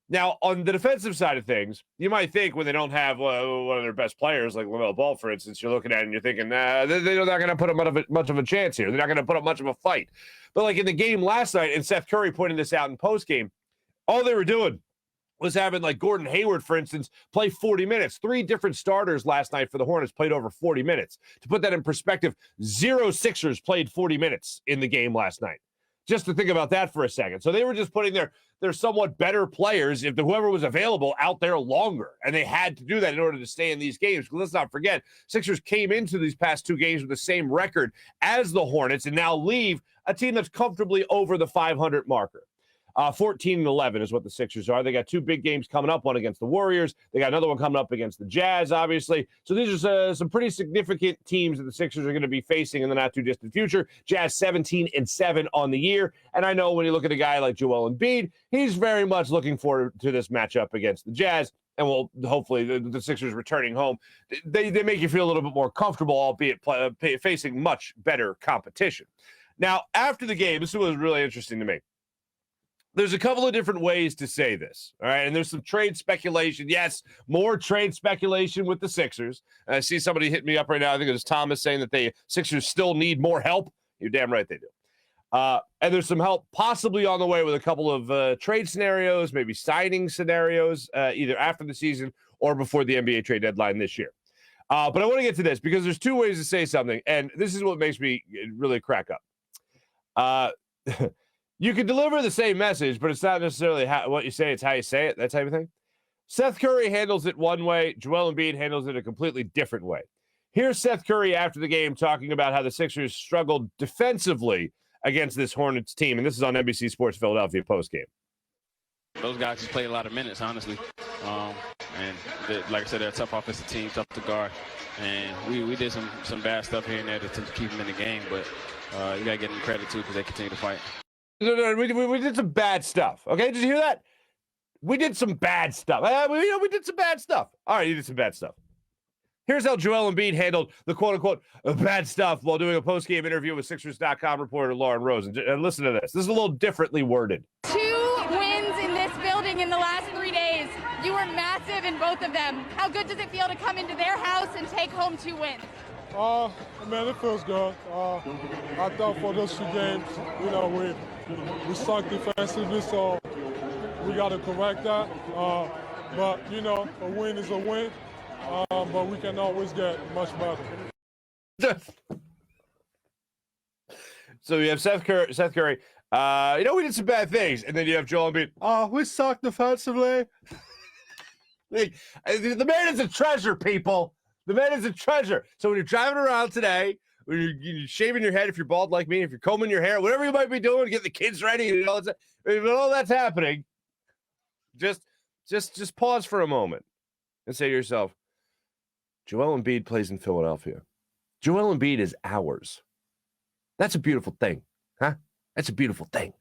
Now, on the defensive side of things, you might think when they don't have one of their best players, like LaMelo Ball, for instance, you're looking at it and you're thinking, they're not going to put up much of a chance here. They're not going to put up much of a fight. But like in the game last night, and Seth Curry pointed this out in postgame, all they were doing was having like Gordon Hayward, for instance, play 40 minutes. 3 different starters last night for the Hornets played over 40 minutes. To put that in perspective, 0 Sixers played 40 minutes in the game last night. Just to think about that for a second. So they were just putting their somewhat better players, if whoever was available, out there longer. And they had to do that in order to stay in these games. Let's not forget, Sixers came into these past 2 games with the same record as the Hornets and now leave a team that's comfortably over the 500 marker. 14-11 is what the Sixers are. They got 2 big games coming up, one against the Warriors. They got another one coming up against the Jazz, obviously. So these are some pretty significant teams that the Sixers are going to be facing in the not-too-distant future. Jazz 17-7 on the year. And I know when you look at a guy like Joel Embiid, he's very much looking forward to this matchup against the Jazz. And well, hopefully the Sixers returning home, they make you feel a little bit more comfortable, albeit facing much better competition. Now, after the game, this was really interesting to me. There's a couple of different ways to say this, all right? And there's some trade speculation. Yes, more trade speculation with the Sixers. I see somebody hit me up right now. I think it was Thomas saying that the Sixers still need more help. You're damn right they do. And there's some help possibly on the way with a couple of trade scenarios, maybe signing scenarios, either after the season or before the NBA trade deadline this year. But I want to get to this because there's 2 ways to say something, and this is what makes me really crack up. You can deliver the same message, but it's not necessarily what you say, it's how you say it, that type of thing. Seth Curry handles it one way. Joel Embiid handles it a completely different way. Here's Seth Curry after the game talking about how the Sixers struggled defensively against this Hornets team, and this is on NBC Sports Philadelphia postgame. Those guys just play a lot of minutes, honestly. Like I said, they're a tough offensive team, tough to guard. And we did some bad stuff here and there to keep them in the game, but you got to give them credit, too, because they continue to fight. No, we did some bad stuff. Okay, did you hear that? We did some bad stuff. We did some bad stuff. All right, you did some bad stuff. Here's how Joel Embiid handled the quote-unquote bad stuff while doing a post-game interview with Sixers.com reporter Lauren Rose. And listen to this. This is a little differently worded. 2 wins in this building in the last 3 days. You were massive in both of them. How good does it feel to come into their house and take home 2 wins? Man, it feels good. I thought for those 2 games, we sucked defensively, so we got to correct that. But a win is a win, but we can always get much better. So you have Seth Curry. We did some bad things, and then you have Joel Embiid. We sucked defensively. The man is a treasure, people. The man is a treasure. So when you're driving around today, when you're shaving your head, if you're bald like me, if you're combing your hair, whatever you might be doing, get the kids ready, and all that's happening, just pause for a moment and say to yourself, Joel Embiid plays in Philadelphia. Joel Embiid is ours. That's a beautiful thing, huh? That's a beautiful thing.